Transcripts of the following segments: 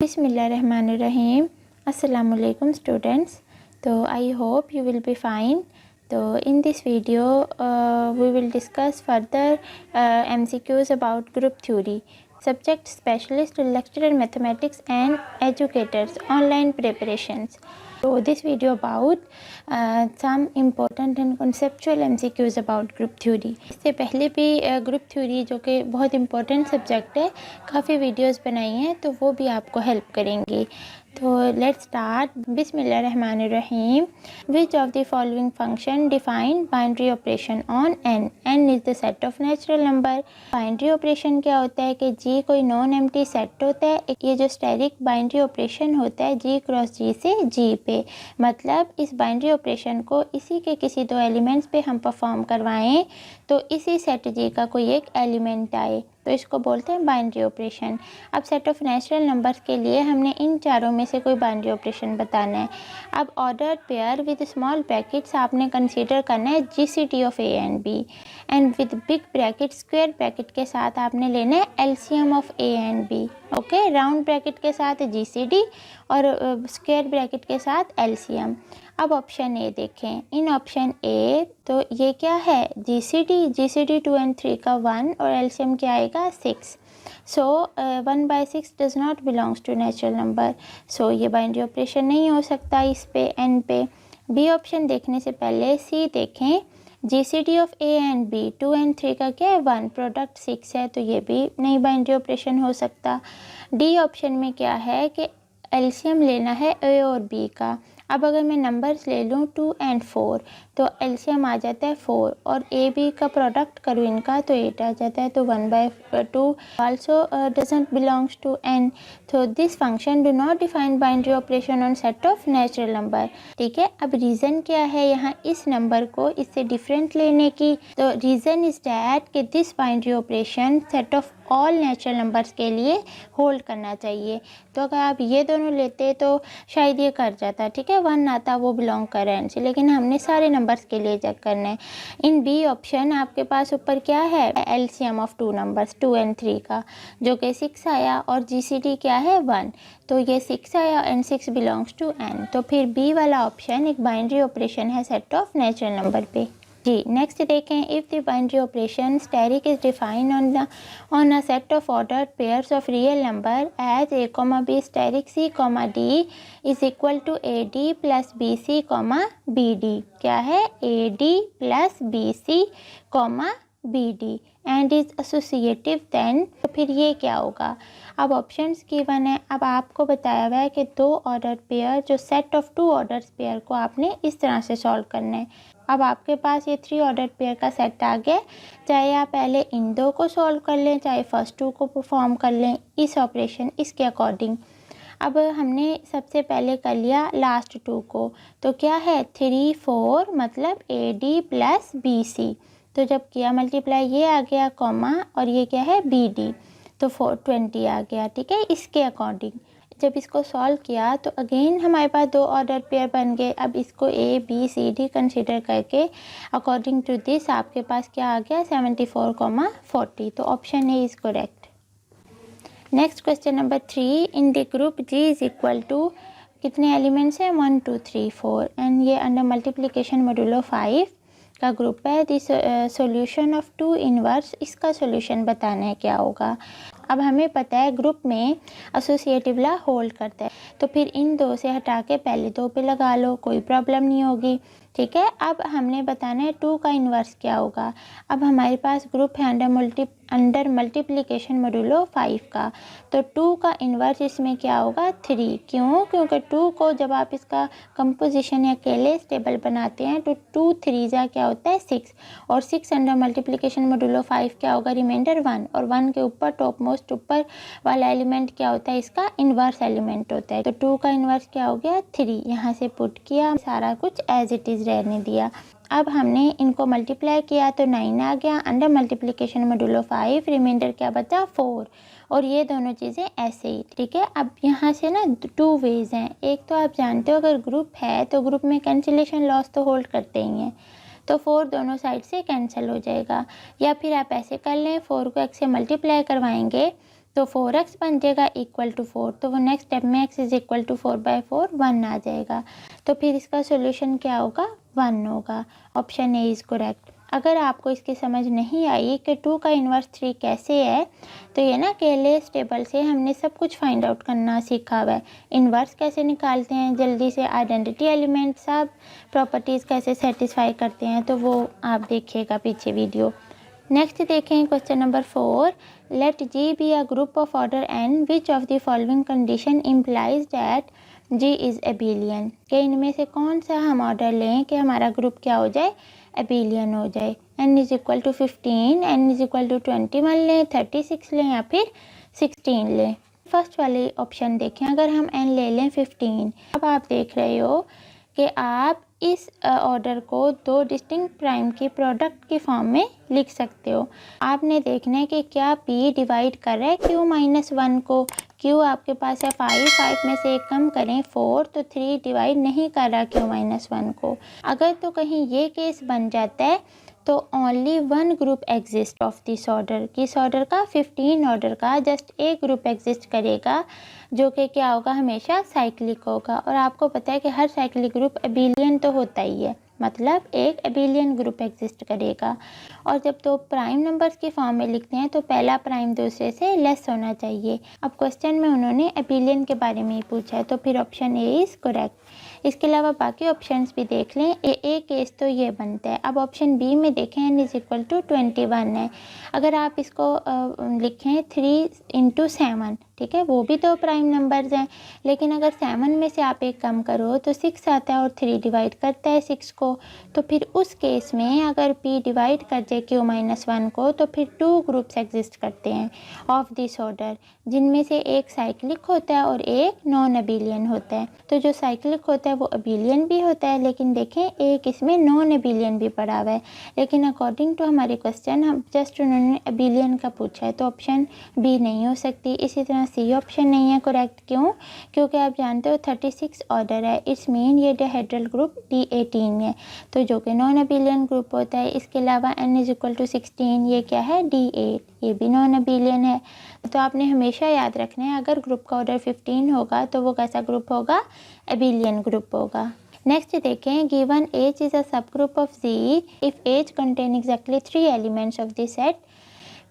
बिस्मिल्लाहिर्रहमानिर्रहीम। अस्सलामुअलैकुम स्टूडेंट्स। तो I hope you will be fine. तो in this video we will discuss further MCQs about group theory, subject specialist, lecturer mathematics and educators online preparations. So this video about some important and conceptual MCQs about group theory. इससे पहले भी group theory जो कि बहुत important subject है, काफ़ी videos बनाई हैं, तो वो भी आपको help करेंगी। तो let's start. बिस्मिल्लाहिर्रहमानिर्रहीम. Which of the following function define binary operation on n? n is the set of natural number. Binary operation क्या होता है कि g कोई नॉन एम्प्टी सेट होता है। ये जो स्टेरिक बाइनरी ऑपरेशन होता है g क्रॉस g से g पे, मतलब इस बाइनरी ऑपरेशन को इसी के किसी दो एलिमेंट्स पे हम परफॉर्म करवाएं तो इसी सेट g का कोई एक एलिमेंट आए, तो इसको बोलते हैं बाइनरी ऑपरेशन। अब सेट ऑफ नेचुरल नंबर्स के लिए हमने इन चारों में से कोई बाइनरी ऑपरेशन बताना है। अब ordered pair with small brackets आपने कंसीडर करना है GCD of a and b, and with big bracket square bracket के साथ आपने लेना है LCM of a and b. Okay, round bracket के साथ जीसीडी और स्क्वायर ब्रैकेट के साथ एलसीएम। अब ऑप्शन ए देखें। इन ऑप्शन ए तो ये क्या है, जीसीडी 2 and 3 का 1 और एलसीएम क्या आएगा 6। So 1/6 does not belongs to natural number, so ये बाइनरी ऑपरेशन नहीं हो सकता इस पे एन पे। बी ऑप्शन देखने से पहले सी देखें। GCD of a and b 2 and 3 का क्या है 1, प्रोडक्ट 6 है, तो ये भी नहीं बाइनरी ऑपरेशन हो सकता। डी ऑप्शन में क्या है कि एलसीएम लेना है ए और बी का। अब अगर मैं नंबर्स ले लूँ 2 and 4 तो एलसीएम आ जाता है 4, और ए बी का प्रोडक्ट करूँ इनका तो 8 आ जाता है, तो 1/2 also doesn't belongs to N. तो this function do not define binary operation on set of natural number. ठीक है, अब रीज़न क्या है यहाँ इस नंबर को इससे डिफरेंट लेने की, तो रीज़न इज डैट कि this binary operation set of all natural numbers के लिए होल्ड करना चाहिए। तो अगर आप ये दोनों लेते तो शायद ये कर जाता, ठीक है, 1 आता वो बिलोंग कर एन से, लेकिन हमने सारे नंबर्स के लिए चेक करना है। इन बी ऑप्शन आपके पास ऊपर क्या है एलसीएम ऑफ 2 नंबर्स 2 and 3 का, जो कि 6 आया, और जीसीडी क्या है 1, तो ये 6 आया एंड 6 बिलोंग्स टू एन। तो फिर बी वाला ऑप्शन एक बाइनरी ऑपरेशन है सेट ऑफ नेचुरल नंबर पे। जी नेक्स्ट देखें। If the binary operation asterisk is defined on a set of ordered pairs of real number as a comma b asterisk c comma d is equal to a d plus b c comma b d. क्या है a d plus b c comma b d and is associative then, तो फिर ये क्या होगा। अब options given है। अब आपको बताया हुआ है कि दो ऑर्डर पेयर जो सेट ऑफ 2 ऑर्डर्स पेयर को आपने इस तरह से सॉल्व करना है। अब आपके पास ये 3 ऑर्डर पेयर का सेट आ गया, चाहे आप पहले इन दो को सॉल्व कर लें चाहे फर्स्ट 2 को परफॉर्म कर लें इस ऑपरेशन इसके अकॉर्डिंग। अब हमने सबसे पहले कर लिया लास्ट 2 को, तो क्या है 3 4 मतलब a d plus b c, तो जब किया मल्टीप्लाई ये आ गया कॉमा और ये क्या है बी डी, तो 420 आ गया। ठीक है, इसके अकॉर्डिंग जब इसको सॉल्व किया तो अगेन हमारे पास 2 ऑर्डर पेयर बन गए। अब इसको a b c d consider करके अकॉर्डिंग टू दिस आपके पास क्या आ गया 74,40, तो option a is correct. Next question number 3। In the group G is equal to कितने एलिमेंट्स हैं 1 2 3 4, एंड ये अंडर मल्टीप्लिकेशन मॉड्यूलो 5 का ग्रुप है। दिस सॉल्यूशन ऑफ 2 इनवर्स, इसका सॉल्यूशन बताना है क्या होगा। अब हमें पता है ग्रुप में एसोसिएटिव लॉ होल्ड करता है, तो फिर इन 2 से हटा के पहले 2 पे लगा लो, कोई प्रॉब्लम नहीं होगी। ठीक है, अब हमने बताना है 2 का इन्वर्स क्या होगा। अब हमारे पास ग्रुप है अंडर मल्टीप्लिकेशन मॉड्यूलो 5 का, तो 2 का इन्वर्स इसमें क्या होगा 3। क्यों? क्योंकि 2 को जब आप इसका कंपोजिशन या केलेस टेबल बनाते हैं तो 2 3 जा क्या होता है 6, और 6 अंडर मल्टीप्लिकेशन मॉड्यूलो 5 क्या होगा रिमाइंडर 1, और 1 के ऊपर टॉप मोस्ट ऊपर वाला एलिमेंट क्या होता है इसका इन्वर्स एलिमेंट होता है। तो 2 का इन्वर्स क्या हो गया 3, यहाँ से पुट किया, सारा कुछ एज इट इज़ रहने दिया। अब हमने इनको मल्टीप्लाई किया तो 9 आ गया, अंडर मल्टीप्लिकेशन मॉड्यूलो 5 रिमाइंडर क्या बचा 4, और ये दोनों चीज़ें ऐसे ही। ठीक है, अब यहाँ से ना 2 वेज हैं। एक तो आप जानते हो अगर ग्रुप है तो ग्रुप में कैंसिलेशन लॉस तो होल्ड करते ही हैं, तो 4 दोनों साइड से कैंसिल हो जाएगा। या फिर आप ऐसे कर लें 4 को x से मल्टीप्लाई करवाएंगे तो 4x बन जाएगा इक्वल टू 4, तो वो नेक्स्ट स्टेप में x इज इक्वल टू 4/4 1 आ जाएगा। तो फिर इसका सोल्यूशन क्या होगा, 1 होगा। Option A is correct. अगर आपको इसकी समझ नहीं आई कि 2 का इन्वर्स 3 कैसे है, तो ये ना केयरलेस टेबल से हमने सब कुछ फाइंड आउट करना सीखा हुआ है। इन्वर्स कैसे निकालते हैं जल्दी से, आइडेंटिटी एलिमेंट सब प्रॉपर्टीज़ कैसे सेटिस्फाई करते हैं, तो वो आप देखिएगा पीछे वीडियो। नेक्स्ट देखें question number 4। Let G be a group of order n which of the following condition implies that G is abelian. कि इनमें से कौन सा हम ऑर्डर लें कि हमारा ग्रुप क्या हो जाए, एबिलियन हो जाए। n is equal to 15, n is equal to 21 लें, 36 लें या फिर 16 लें। फर्स्ट वाले ऑप्शन देखें, अगर हम n ले लें 15, अब आप देख रहे हो कि आप इस ऑर्डर को 2 डिस्टिंक्ट प्राइम की प्रोडक्ट की फॉर्म में लिख सकते हो। आपने देखना है कि क्या p डिवाइड कर रहा है q-1 को। q आपके पास है 5 में से 1 कम करें 4, तो 3 डिवाइड नहीं कर रहा q-1 को। अगर तो कहीं ये केस बन जाता है तो only 1 group exist of this order, किस ऑर्डर का, 15 ऑर्डर का जस्ट एक ग्रुप एग्जिस्ट करेगा, जो कि क्या होगा, हमेशा साइक्लिक होगा। और आपको पता है कि हर साइक्लिक ग्रुप एबिलियन तो होता ही है, मतलब एक एबिलियन ग्रुप एग्जिस्ट करेगा। और जब तो प्राइम नंबर्स की फॉर्म में लिखते हैं तो पहला प्राइम दूसरे से लेस होना चाहिए। अब क्वेश्चन में उन्होंने एबिलियन के बारे में ही पूछा है, तो फिर ऑप्शन ए इज़ करेक्ट। इसके अलावा बाकी ऑप्शंस भी देख लें। ए केस तो ये बनता है। अब ऑप्शन बी में देखें, n इज इक्वल टू 21 है। अगर आप इसको लिखें 3 × 7, ठीक है, वो भी तो प्राइम नंबर्स हैं, लेकिन अगर 7 में से आप एक कम करो तो 6 आता है और 3 डिवाइड करता है 6 को। तो फिर उस केस में अगर p डिवाइड कर जाए q-1 को, तो फिर 2 ग्रुप्स एग्जिस्ट करते हैं ऑफ दिस ऑर्डर, जिनमें से एक साइक्लिक होता है और एक नॉन एबिलियन होता है। तो जो साइक्लिक होता है वो एबिलियन भी होता है, लेकिन देखें एक इसमें नॉन एबिलियन भी पड़ा हुआ है। लेकिन अकॉर्डिंग टू हमारे क्वेश्चन हम जस्ट उन्होंने एबिलियन का पूछा है, तो ऑप्शन बी नहीं हो सकती। इसी तरह सी ऑप्शन नहीं है करेक्ट। क्यों? क्योंकि आप जानते हो 36 ऑर्डर है, इट्स मीन ये डायहेड्रल ग्रुप D18 है, तो जो कि नॉन एबिलियन ग्रुप होता है। इसके अलावा n इज इक्वल टू 16, ये क्या है, D8, ये भी नॉन एबिलियन है। तो आपने हमेशा याद रखना है अगर ग्रुप का ऑर्डर 15 होगा तो वो कैसा ग्रुप होगा, एबिलियन ग्रुप होगा। नेक्स्ट देखें, गिवन H इज अ सब group of Z if H contain exactly 3 elements of the set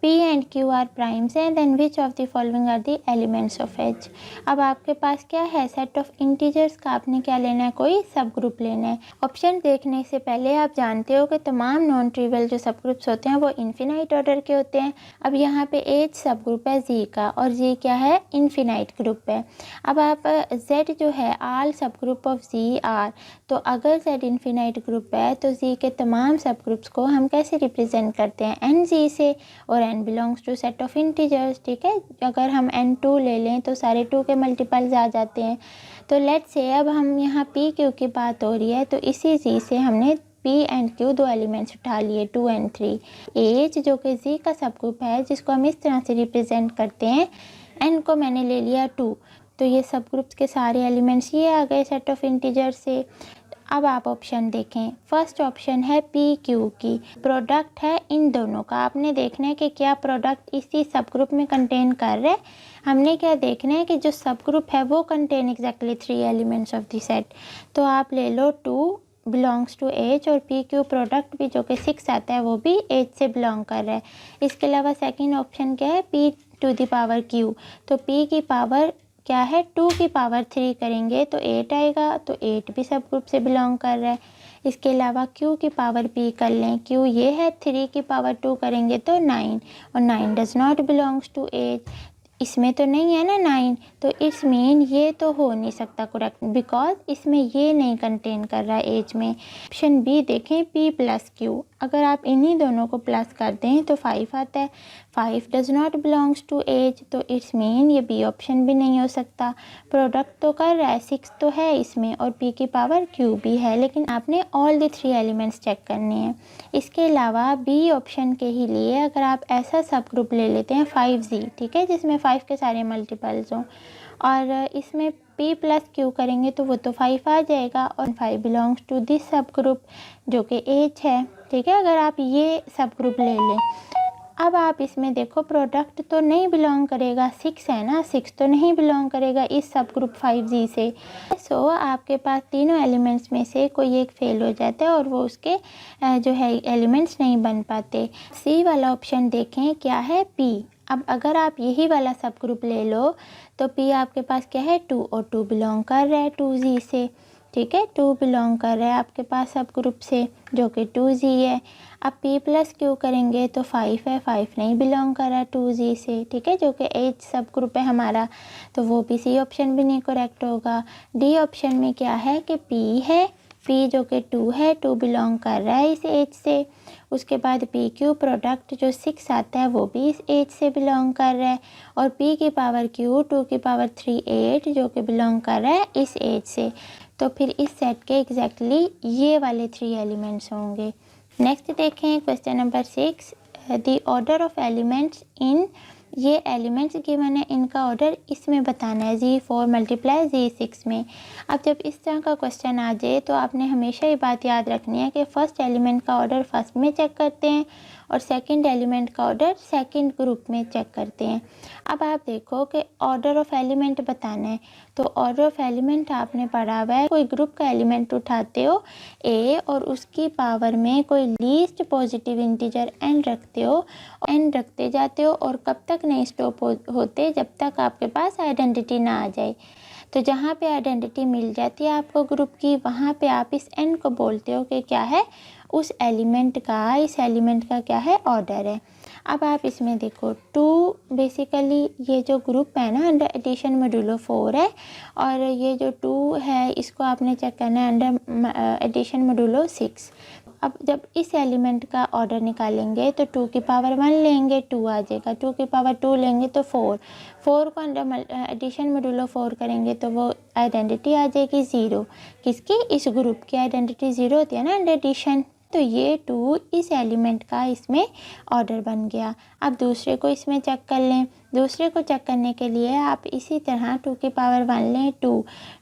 P and Q are primes and then which of the following are the elements of H। अब आपके पास क्या है, set of integers का आपने क्या लेना है, कोई सब ग्रुप लेना है। ऑप्शन देखने से पहले आप जानते हो कि तमाम नॉन ट्रिवियल जो सब ग्रुप्स होते हैं वो इन्फिनाइट ऑर्डर के होते हैं। अब यहाँ पे H सब ग्रुप है Z का, और Z क्या है, इन्फिनाइट ग्रुप है। अब आप Z जो है आल सब ग्रुप ऑफ Z आर, तो अगर Z इन्फिनाइट ग्रुप है तो Z के तमाम सब ग्रुप्स को हम कैसे रिप्रेजेंट करते हैं, NZ से, और n belongs to set of integers, ठीक है। अगर हम n2 ले लें तो सारे 2 के मल्टीपल्स आ जाते हैं। तो लेट्स से अब हम यहाँ p q की बात हो रही है, तो इसी z से हमने p एंड q 2 एलिमेंट्स उठा लिए, 2 and 3। h जो कि z का सब ग्रुप है, जिसको हम इस तरह से रिप्रेजेंट करते हैं, n को मैंने ले लिया 2, तो ये सब ग्रुप्स के सारे एलिमेंट्स ये आ गए सेट ऑफ इंटीजर्स से। अब आप ऑप्शन देखें, फर्स्ट ऑप्शन है पी क्यू की, प्रोडक्ट है इन दोनों का। आपने देखना है कि क्या प्रोडक्ट इसी सब ग्रुप में कंटेन कर रहे हैं। हमने क्या देखना है कि जो सब ग्रुप है वो contain exactly 3 elements of the set. तो आप ले लो 2 बिलोंग्स टू H, और पी क्यू प्रोडक्ट भी जो कि 6 आता है वो भी H से बिलोंग कर रहा है। इसके अलावा सेकेंड ऑप्शन क्या है, p to the power q, तो p की पावर क्या है, 2 की पावर 3 करेंगे तो 8 आएगा, तो 8 भी सब ग्रुप से बिलोंग कर रहा है। इसके अलावा q की पावर p कर लें, q ये है, 3 की पावर 2 करेंगे तो 9, और 9 डज नॉट बिलोंग्स टू 8, इसमें तो नहीं है ना 9, तो इट्स मीन ये तो हो नहीं सकता करेक्ट, बिकॉज इसमें ये नहीं कंटेन कर रहा है एज में। ऑप्शन बी देखें, p प्लस क्यू, अगर आप इन्हीं दोनों को प्लस कर दें तो 5 आता है, 5 does not belongs to as, तो इट्स मीन ये बी ऑप्शन भी नहीं हो सकता। प्रोडक्ट तो कर रहा है, 6 तो है इसमें, और p की पावर q भी है, लेकिन आपने ऑल द 3 एलिमेंट्स चेक करने हैं। इसके अलावा बी ऑप्शन के ही लिए अगर आप ऐसा सब ग्रुप ले लेते हैं 5z, ठीक है, जिसमें 5 के सारे मल्टीपल्स हों, और इसमें p प्लस q करेंगे तो वो तो 5 आ जाएगा, और 5 बिलोंग्स टू दिस सब ग्रुप जो कि H है, ठीक है। अगर आप ये सब ग्रुप ले लें अब आप इसमें देखो प्रोडक्ट तो नहीं बिलोंग करेगा, 6 है ना, 6 तो नहीं बिलोंग करेगा इस सब ग्रुप 5G से। सो आपके पास तीनों एलिमेंट्स में से कोई एक फेल हो जाता है और वो उसके जो है एलिमेंट्स नहीं बन पाते। सी वाला ऑप्शन देखें क्या है, पी। अब अगर आप यही वाला सब ग्रुप ले लो तो पी आपके पास क्या है, 2, और 2 बिलोंग कर रहा है 2G से। ठीक है, 2 बिलोंग कर रहा है आपके पास सब ग्रुप से जो कि 2G है। अब P प्लस क्यू करेंगे तो 5 है, 5 नहीं बिलोंग कर रहा है 2G से। ठीक है, जो कि H सब ग्रुप है हमारा, तो वो भी सी ऑप्शन भी नहीं करेक्ट होगा। डी ऑप्शन में क्या है कि P है, P जो कि 2 है, 2 बिलोंग कर रहा है इस H से। उसके बाद पी क्यू प्रोडक्ट जो 6 आता है वो भी इस H से बिलोंग कर रहा है, और P की पावर Q 2 की पावर 3 8 जो कि बिलोंग कर रहा है इस H से। तो फिर इस सेट के एग्जैक्टली ये वाले 3 एलिमेंट्स होंगे। नेक्स्ट देखें question number 6, the order of elements in, ये एलिमेंट्स गिवन है, इनका ऑर्डर इसमें बताना है, G4 मल्टीप्लाई G6 में। अब जब इस तरह का क्वेश्चन आ जाए तो आपने हमेशा ये बात याद रखनी है कि फर्स्ट एलिमेंट का ऑर्डर फर्स्ट में चेक करते हैं और सेकंड एलिमेंट का ऑर्डर सेकंड ग्रुप में चेक करते हैं। अब आप देखो कि ऑर्डर ऑफ एलिमेंट बताना है, तो ऑर्डर ऑफ एलिमेंट आपने पढ़ा हुआ है, कोई ग्रुप का एलिमेंट उठाते हो ए और उसकी पावर में कोई लीस्ट पॉजिटिव इंटीजर एन रखते हो, एन रखते जाते हो और कब तक नहीं स्टॉप होते, जब तक आपके पास आइडेंटिटी ना आ जाए। तो जहाँ पे आइडेंटिटी मिल जाती है आपको ग्रुप की, वहाँ पे आप इस एन को बोलते हो कि क्या है, उस एलिमेंट का, इस एलिमेंट का क्या है, ऑर्डर है। अब आप इसमें देखो 2 बेसिकली ये जो ग्रुप है ना अंडर एडिशन मॉड्यूलो 4 है, और ये जो 2 है इसको आपने चेक करना है अंडर एडिशन मॉड्यूलो 6। अब जब इस एलिमेंट का ऑर्डर निकालेंगे तो 2 की पावर 1 लेंगे 2 आ जाएगा, 2 की पावर 2 लेंगे तो 4 को अंडर एडिशन मॉड्यूलो 4 करेंगे तो वो आइडेंटिटी आ जाएगी 0। किसकी, इस ग्रुप की आइडेंटिटी 0 होती है ना अंडर एडिशन। तो ये 2 इस एलिमेंट का इसमें ऑर्डर बन गया। अब दूसरे को इसमें चेक कर लें, दूसरे को चेक करने के लिए आप इसी तरह 2 की पावर 1 लें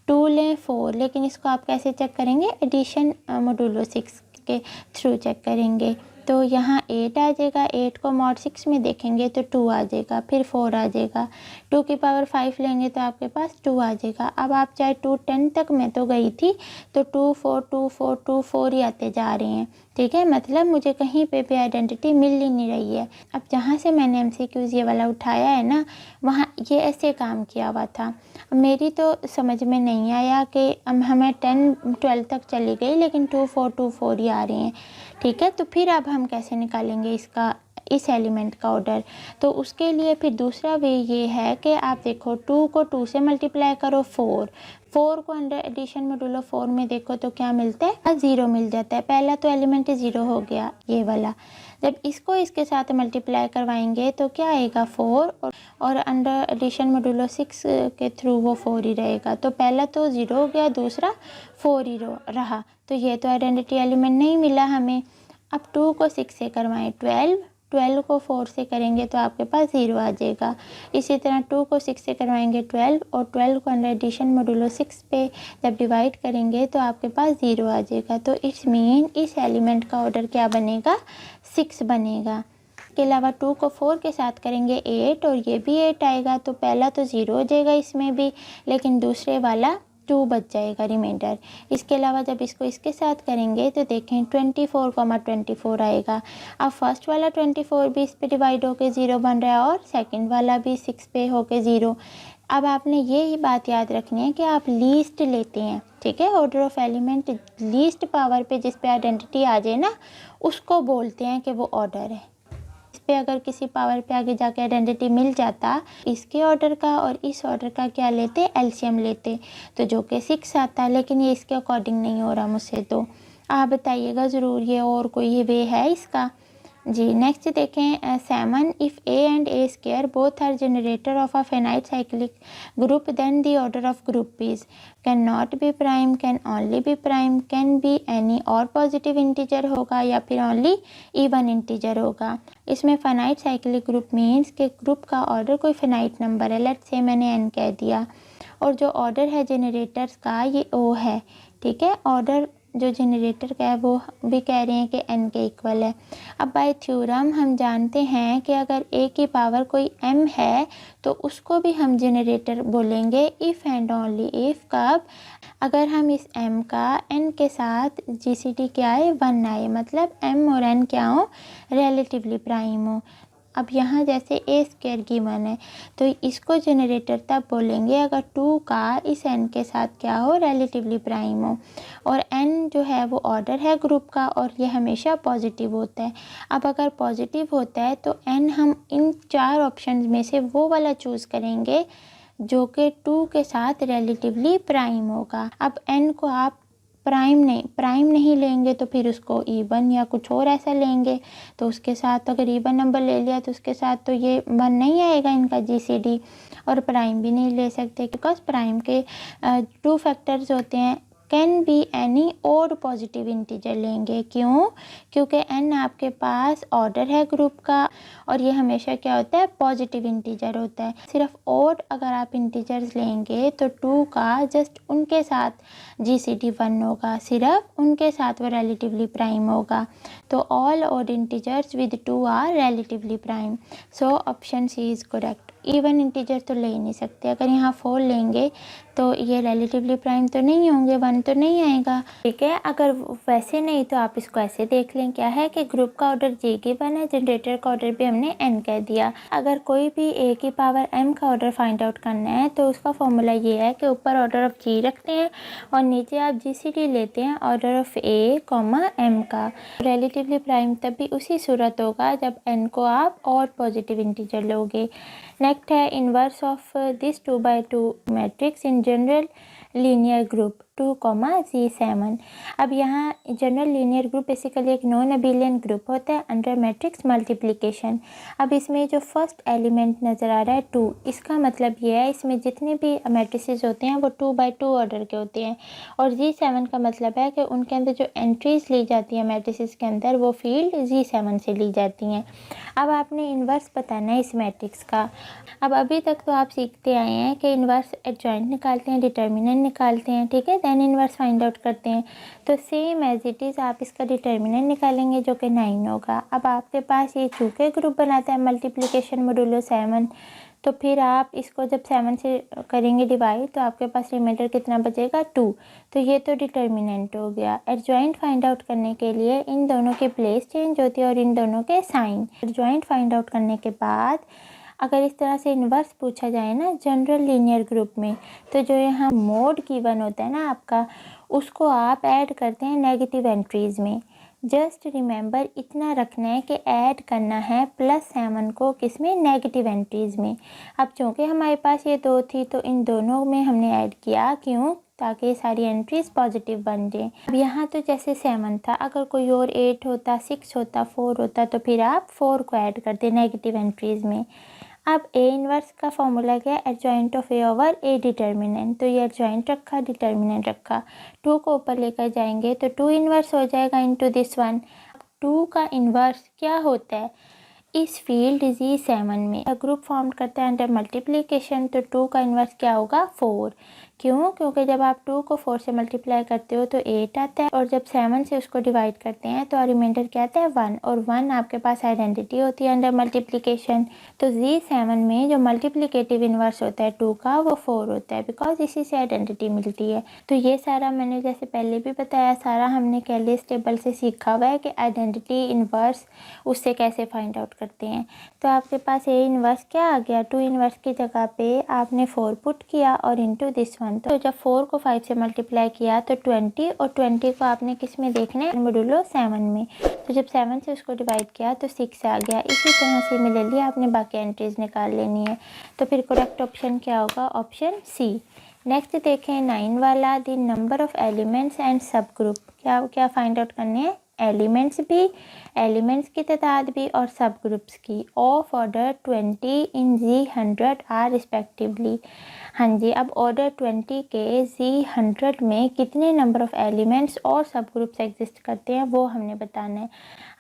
2 लें 4, लेकिन इसको आप कैसे चेक करेंगे, एडिशन मॉड्यूलो 6 के थ्रू चेक करेंगे। तो यहाँ 8 आ जाएगा, 8 को मॉड 6 में देखेंगे तो 2 आ जाएगा, फिर 4 आ जाएगा, 2 की पावर 5 लेंगे तो आपके पास 2 आ जाएगा। अब आप चाहे 2 10 तक मैं तो गई थी तो 2 4 2 4 2 4 ही आते जा रहे हैं। ठीक है, मतलब मुझे कहीं पे भी आइडेंटिटी मिल ही नहीं रही है। अब जहाँ से मैंने MCQs ये वाला उठाया है ना, वहाँ ये ऐसे काम किया हुआ था। मेरी तो समझ में नहीं आया कि हमें 10 12 तक चली गई लेकिन 2 4 2 4 ही आ रही हैं। ठीक है, तो फिर अब हम कैसे निकालेंगे इसका, इस एलिमेंट का ऑर्डर। तो उसके लिए फिर दूसरा वे ये है कि आप देखो 2 को 2 से मल्टीप्लाई करो 4 को अंडर एडिशन मॉड्यूलो 4 में देखो तो क्या मिलता है, 0 मिल जाता है। पहला तो एलिमेंट 0 हो गया ये वाला। जब इसको इसके साथ मल्टीप्लाई करवाएंगे तो क्या आएगा 4, और अंडर एडिशन मॉड्यूलो 6 के थ्रू वो 4 ही रहेगा। तो पहला तो 0 हो गया, दूसरा 4 ही रहा। तो ये तो आइडेंटिटी एलिमेंट नहीं मिला हमें। अब 2 को 6 से करवाएं 12 को 4 से करेंगे तो आपके पास 0 आ जाएगा। इसी तरह 2 को 6 से करवाएंगे 12, और 12 को अंडर एडिशन मॉड्यूलो 6 पे जब डिवाइड करेंगे तो आपके पास 0 आ जाएगा। तो इट्स मीन इस एलिमेंट का ऑर्डर क्या बनेगा, 6 बनेगा। इसके अलावा 2 को 4 के साथ करेंगे 8, और ये भी 8 आएगा। तो पहला तो 0 हो जाएगा इसमें भी, लेकिन दूसरे वाला 2 बच जाएगा रिमाइंडर। इसके अलावा जब इसको इसके साथ करेंगे तो देखें 24 आएगा। अब फर्स्ट वाला 24 भी इस पे डिवाइड होके 0 बन रहा है, और सेकंड वाला भी 6 पे होके 0। अब आपने ये ही बात याद रखनी है कि आप लीस्ट लेते हैं। ठीक है, order of element least power पे जिस पे आइडेंटिटी आ जाए ना, उसको बोलते हैं कि वो ऑर्डर है। पे अगर किसी पावर पे आगे जाके आइडेंटिटी मिल जाता, इसके ऑर्डर का और इस ऑर्डर का क्या लेते, एलसीएम लेते, तो जो कि 6 आता। लेकिन ये इसके अकॉर्डिंग नहीं हो रहा मुझसे, तो आप बताइएगा ज़रूर ये और कोई वे है इसका। जी नेक्स्ट देखें 7, if a and a square both are generator of a finite cyclic group then the order of group is can not be prime, can only be prime, can be any और positive integer होगा, या फिर only even integer होगा। इसमें finite cyclic group means के group का order कोई finite number है, लेट्स से मैंने n कह दिया, और जो ऑर्डर है जनरेटर्स का ये O है। ठीक है, ऑर्डर जो जनरेटर का है वो भी कह रहे हैं कि n के इक्वल है। अब बाय थ्योरम हम जानते हैं कि अगर a की पावर कोई m है तो उसको भी हम जनरेटर बोलेंगे इफ़ एंड ओनली इफ़ कब, अगर हम इस m का n के साथ GCD क्या है 1 आए, मतलब m और n क्या हो, रिलेटिवली प्राइम हो। अब यहाँ जैसे a स्क्वायर गिवन है तो इसको जनरेटर तब बोलेंगे अगर 2 का इस n के साथ क्या हो, रिलेटिवली प्राइम हो। और n जो है वो ऑर्डर है ग्रुप का और ये हमेशा पॉजिटिव होता है। अब अगर पॉजिटिव होता है तो n हम इन 4 ऑप्शंस में से वो वाला चूज़ करेंगे जो कि 2 के साथ रिलेटिवली प्राइम होगा। अब n को आप प्राइम नहीं लेंगे तो फिर उसको इवन या कुछ और ऐसा लेंगे, तो उसके साथ अगर इवन नंबर ले लिया तो उसके साथ तो ये 1 नहीं आएगा इनका GCD, और प्राइम भी नहीं ले सकते बिकॉज प्राइम के 2 फैक्टर्स होते हैं, कैन बी एनी और पॉजिटिव इंटीजर लेंगे। क्यों? क्योंकि n आपके पास ऑर्डर है ग्रुप का और ये हमेशा क्या होता है, पॉजिटिव इंटीजर होता है। सिर्फ और अगर आप इंटीजर्स लेंगे तो 2 का जस्ट उनके साथ GCD 1 होगा, सिर्फ उनके साथ वो रिलेटिवली प्राइम होगा। तो all odd integers with 2 are relatively prime, so option c is correct. Even integer तो ले ही नहीं सकते, अगर यहाँ 4 लेंगे तो ये रिलेटिवली प्राइम तो नहीं होंगे, 1 तो नहीं आएगा, ठीक है। अगर वैसे नहीं तो आप इसको ऐसे देख लें, क्या है कि ग्रुप का ऑर्डर J गिवन है, जनरेटर का ऑर्डर भी हमने n कह दिया। अगर कोई भी a की पावर m का ऑर्डर फाइंड आउट करना है तो उसका फॉर्मूला ये है कि ऊपर ऑर्डर ऑफ G रखते हैं और नीचे आप GCD लेते हैं ऑर्डर ऑफ a, m का। रिलेटिवली प्राइम तभी उसी सूरत होगा जब n को आप और पॉजिटिव इंटीजर लोगे। नेक्स्ट है inverse of this 2x2 matrix in general linear group 2, G7। अब यहाँ जनरल लीनियर ग्रुप बेसिकली एक नॉन अबिलियन ग्रुप होता है अंडर मैट्रिक्स मल्टीप्लिकेशन। अब इसमें जो फर्स्ट एलिमेंट नज़र आ रहा है 2, इसका मतलब ये है इसमें जितने भी मैट्रिसेस होते हैं वो 2x2 ऑर्डर के होते हैं, और G7 का मतलब है कि उनके अंदर जो एंट्रीज ली जाती हैं मैट्रिसेस के अंदर वो फील्ड G7 से ली जाती हैं। अब आपने इन्वर्स बताना है इस मैट्रिक्स का। अब अभी तक तो आप सीखते आए हैं कि इन्वर्स एडजॉइंट निकालते हैं, डिटर्मिनेंट निकालते हैं, ठीक है, देन इन्वर्स फाइंड आउट करते हैं। तो सेम एज इट इज़ आप इसका डिटर्मिनेंट निकालेंगे जो कि 9 होगा। अब आपके पास ये चूँकि ग्रुप बनाता है मल्टीप्लिकेशन मॉडुलो 7, तो फिर आप इसको जब 7 से करेंगे डिवाइड तो आपके पास रिमाइंडर कितना बचेगा, 2। तो ये तो डिटर्मिनेंट हो गया। एडजॉइंट फाइंड आउट करने के लिए इन दोनों की प्लेस चेंज होती है और इन दोनों के साइन। एडजॉइंट फाइंड आउट करने के बाद अगर इस तरह से इन्वर्स पूछा जाए ना जनरल लीनियर ग्रुप में, तो जो यहाँ मोड गिवन होता है ना आपका, उसको आप ऐड करते हैं नेगेटिव एंट्रीज़ में। जस्ट रिमेंबर इतना रखना है कि ऐड करना है +7 को किस में, नेगेटिव एंट्रीज़ में। अब चूँकि हमारे पास ये 2 थी तो इन दोनों में हमने ऐड किया, क्यों, ताकि ये सारी एंट्रीज पॉजिटिव बन जाए। अब यहाँ तो जैसे 7 था, अगर कोई और 8 होता, 6 होता, 4 होता तो फिर आप 4 को ऐड करते नेगेटिव एंट्रीज़ में। अब A इन्वर्स का फॉर्मूला क्या है, adjoint of A over A determinant. तो ये एडजॉइंट रखा, डिटर्मिनेंट रखा, 2 को ऊपर लेकर जाएंगे तो 2 इन्वर्स हो जाएगा इनटू दिस 1। 2 का इन्वर्स क्या होता है, इस फील्ड G7 में ग्रुप फॉर्म करता है अंडर मल्टीप्लिकेशन, तो 2 का इन्वर्स क्या होगा, 4। क्यों? क्योंकि जब आप 2 को 4 से मल्टीप्लाई करते हो तो 8 आता है, और जब 7 से उसको डिवाइड करते हैं तो रिमाइंडर क्या आता है, 1, और 1 आपके पास आइडेंटिटी होती है अंडर मल्टीप्लिकेशन। तो G7 में जो मल्टीप्लिकेटिव इन्वर्स होता है 2 का वो 4 होता है, बिकॉज इसी से आइडेंटिटी मिलती है। तो ये सारा मैंने जैसे पहले भी बताया, सारा हमने कैलिस टेबल से सीखा हुआ है कि आइडेंटिटी इन्वर्स उससे कैसे फाइंड आउट करते हैं। तो आपके पास A इन्वर्स क्या आ गया, 2 इन्वर्स की जगह पे आपने 4 पुट किया और इनटू दिस 1। तो जब 4 को 5 से मल्टीप्लाई किया तो 20, और 20 को आपने किस में देखना है, मॉडुलो 7 में। तो जब 7 से उसको डिवाइड किया तो 6 आ गया। इसी तरह से मिले लिए आपने बाकी एंट्रीज निकाल लेनी है। तो फिर करेक्ट ऑप्शन क्या होगा, ऑप्शन सी। नेक्स्ट देखें 9 वाला, the number of elements and सब ग्रुप। क्या फाइंड आउट करने हैं, एलिमेंट्स की तादाद भी और सब ग्रुप्स की of order 20 in Z100 are respectively. हाँ जी, अब ऑर्डर 20 के Z100 में कितने नंबर ऑफ एलिमेंट्स और सब ग्रुप्स एग्जिस्ट करते हैं वो हमने बताना है।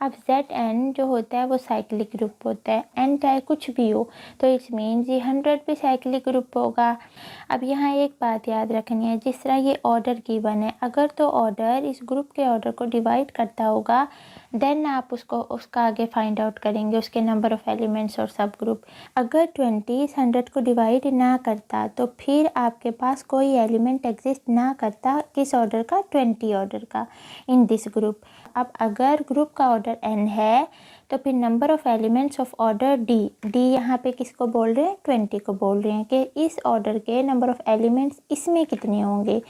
अब Zn जो होता है वो साइक्लिक ग्रुप होता है, n चाहे कुछ भी हो, तो इट्स मीन Z100 भी साइक्लिक ग्रुप होगा। अब यहाँ एक बात याद रखनी है, जिस तरह ये ऑर्डर गिवन है, अगर तो ऑर्डर इस ग्रुप के ऑर्डर को डिवाइड करता होगा देन आप उसका आगे फाइंड आउट करेंगे, उसके नंबर ऑफ एलिमेंट्स और सब ग्रुप। अगर 20 इस 100 को डिवाइड ना करता तो फिर आपके पास कोई एलिमेंट एग्जिस्ट ना करता, किस ऑर्डर का, 20 ऑर्डर का इन दिस ग्रुप। अब अगर ग्रुप का ऑर्डर n है तो फिर number of elements of order d यहाँ पे किसको बोल रहे हैं, 20 को बोल रहे हैं कि इस ऑर्डर के नंबर ऑफ एलिमेंट्स इसमें कितने होंगे।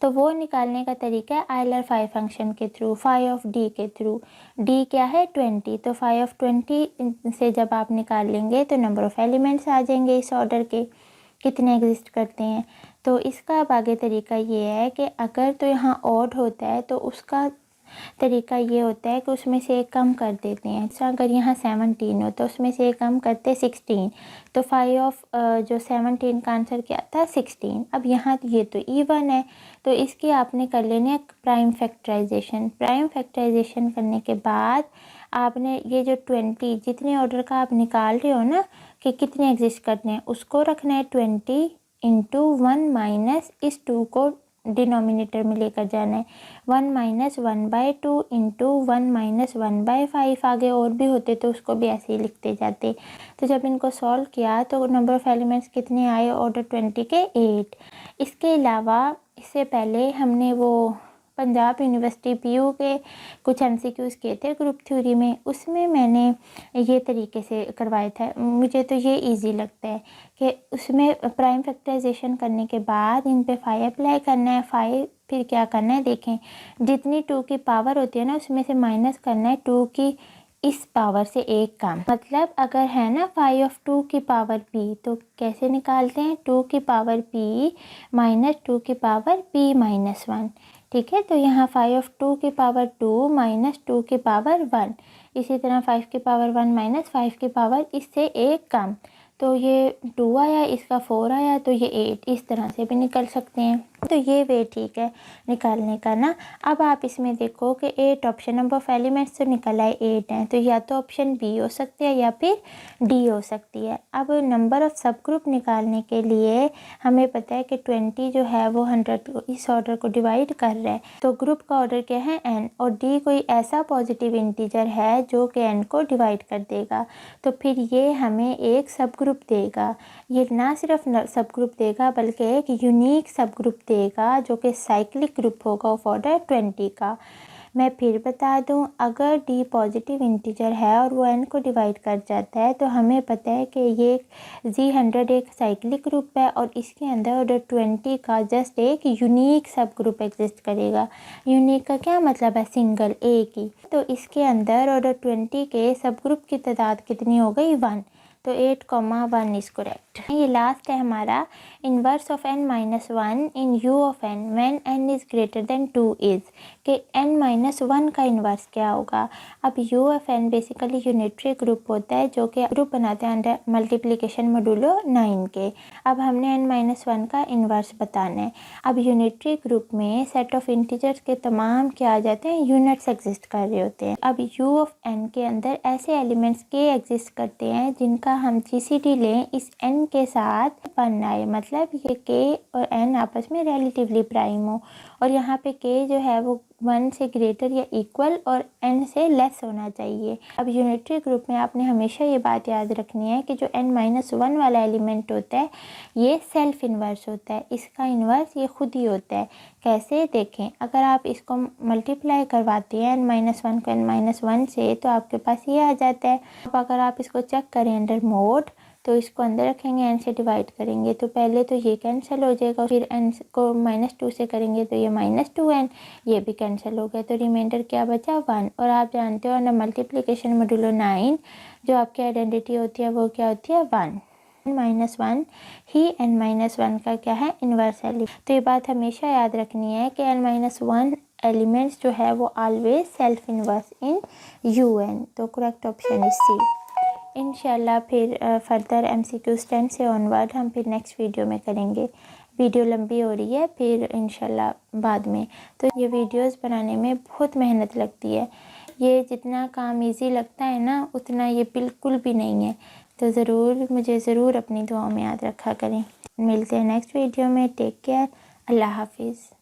तो वो निकालने का तरीका है आइलर फाई फंक्शन के थ्रू, फाई ऑफ d के थ्रू। d क्या है, 20, तो फाई ऑफ 20 से जब आप निकाल लेंगे तो नंबर ऑफ एलिमेंट्स आ जाएंगे इस ऑर्डर के, कितने एग्जिस्ट करते हैं। तो इसका अब आगे तरीका ये है कि अगर तो यहाँ ऑड होता है तो उसका तरीका ये होता है कि उसमें से एक कम कर देते हैं। अच्छा, अगर यहाँ 17 हो तो उसमें से एक कम करते 16, तो 5 ऑफ जो 17 का आंसर क्या था, 16। अब यहाँ ये तो इवन है तो इसकी आपने कर लेनी है प्राइम फैक्टराइजेशन। प्राइम फैक्टराइजेशन करने के बाद आपने ये जो 20 जितने ऑर्डर का आप निकाल रहे हो ना कि कितने एग्जिस्ट करने हैं, उसको रखना है 20 इंटू 1 माइनस इस 2 को डिनोमिनेटर में लेकर जाना है, 1 माइनस 1/2 इंटू 1 माइनस 1/5। आगे और भी होते तो उसको भी ऐसे ही लिखते जाते। तो जब इनको सॉल्व किया तो नंबर ऑफ एलिमेंट्स कितने आए ऑर्डर 20 के, 8। इसके अलावा इससे पहले हमने वो पंजाब यूनिवर्सिटी पीयू के कुछ MCQs किए थे ग्रुप थ्योरी में, उसमें मैंने ये तरीके से करवाया था। मुझे तो ये इजी लगता है कि उसमें प्राइम फैक्टराइजेशन करने के बाद इन पे 5 अप्लाई करना है। 5 फिर क्या करना है, देखें जितनी 2 की पावर होती है ना उसमें से माइनस करना है 2 की इस पावर से एक कम। मतलब अगर है ना 5 ऑफ 2 की पावर p, तो कैसे निकालते हैं, 2 की पावर p माइनस 2 की पावर p माइनस 1। ठीक है, तो यहाँ 5 ऑफ 2 की पावर 2 माइनस 2 की पावर 1, इसी तरह 5 की पावर 1 माइनस 5 की पावर इससे एक कम, तो ये 2 आया, इसका 4 आया, तो ये 8। इस तरह से भी निकल सकते हैं। तो ये वे ठीक है निकालने का ना। अब आप इसमें देखो कि 8 ऑप्शन नंबर ऑफ एलिमेंट्स तो निकल आए 8 हैं, तो या तो ऑप्शन बी हो सकती है या फिर डी हो सकती है। अब नंबर ऑफ सब ग्रुप निकालने के लिए हमें पता है कि 20 जो है वो 100 इस ऑर्डर को डिवाइड कर रहा है, तो ग्रुप का ऑर्डर क्या है, n, और डी कोई ऐसा पॉजिटिव इंटीजर है जो कि n को डिवाइड कर देगा, तो फिर ये हमें एक सब ग्रुप देगा। ये ना सिर्फ सब ग्रुप देगा बल्कि एक यूनिक सब ग्रुप देगा जो कि साइक्लिक ग्रुप होगा ऑफ ऑर्डर 20 का। मैं फिर बता दूं, अगर डी पॉजिटिव इंटीजर है और वो n को डिवाइड कर जाता है तो हमें पता है कि ये Z100 एक साइक्लिक ग्रुप है और इसके अंदर ऑर्डर 20 का जस्ट एक यूनिक सब ग्रुप एग्जिस्ट करेगा। यूनिक का क्या मतलब है, सिंगल, एक ही। तो इसके अंदर ऑर्डर 20 के सब ग्रुप की तादाद कितनी हो गई, 1, तो 8,1 इज करेक्ट। ये लास्ट है हमारा inverse of n-1 in u of n when n is greater than 2 is, कि n-1 का इन्वर्स क्या होगा। अब u of n basically unitary group होता है जो कि ग्रुप बनाते हैं अंडर मल्टीप्लिकेशन मॉड्यूलो 9 के। अब हमने n-1 का इन्वर्स बताना है। अब यूनिटरी ग्रुप में सेट ऑफ इंटीजर्स के तमाम क्या आ जाते हैं, यूनिट्स एग्जिस्ट कर रहे होते हैं। अब u ऑफ n के अंदर ऐसे एलिमेंट्स के एग्जिस्ट करते हैं जिनका हम GCD लें इस n के साथ 1 आए, मतलब ये k और n आपस में रिलेटिवली प्राइम हो, और यहाँ पे k जो है वो 1 से ग्रेटर या इक्वल और n से लेस होना चाहिए। अब यूनिटरी ग्रुप में आपने हमेशा ये बात याद रखनी है कि जो n-1 वाला एलिमेंट होता है ये सेल्फ इन्वर्स होता है, इसका इन्वर्स ये खुद ही होता है। कैसे, देखें, अगर आप इसको मल्टीप्लाई करवाते हैं n-1 को n-1 से तो आपके पास ये आ जाता है। अब अगर आप इसको चेक करें अंडर मोड तो इसको अंदर रखेंगे, n से डिवाइड करेंगे तो पहले तो ये कैंसिल हो जाएगा, फिर n को -2 से करेंगे तो ये -2n, ये भी कैंसिल हो गया, तो रिमाइंडर क्या बचा, 1। और आप जानते हो अंडर मल्टीप्लिकेशन मॉड्यूलो 9 जो आपकी आइडेंटिटी होती है वो क्या होती है, 1। n-1 ही n-1 का क्या है, इन्वर्स है। तो ये बात हमेशा याद रखनी है कि n-1 एलिमेंट्स जो है वो ऑलवेज सेल्फ इन्वर्स इन UN। तो करेक्ट ऑप्शन इज सी। इंशाल्लाह फिर फर्दर MCQs 10 से ऑनवर्ड हम फिर नेक्स्ट वीडियो में करेंगे। वीडियो लंबी हो रही है फिर इंशाल्लाह बाद में। तो ये वीडियोस बनाने में बहुत मेहनत लगती है। ये जितना काम इजी लगता है ना उतना ये बिल्कुल भी नहीं है। तो मुझे ज़रूर अपनी दुआओं में याद रखा करें। मिलते हैं नेक्स्ट वीडियो में। Take care. अल्लाह हाफिज़।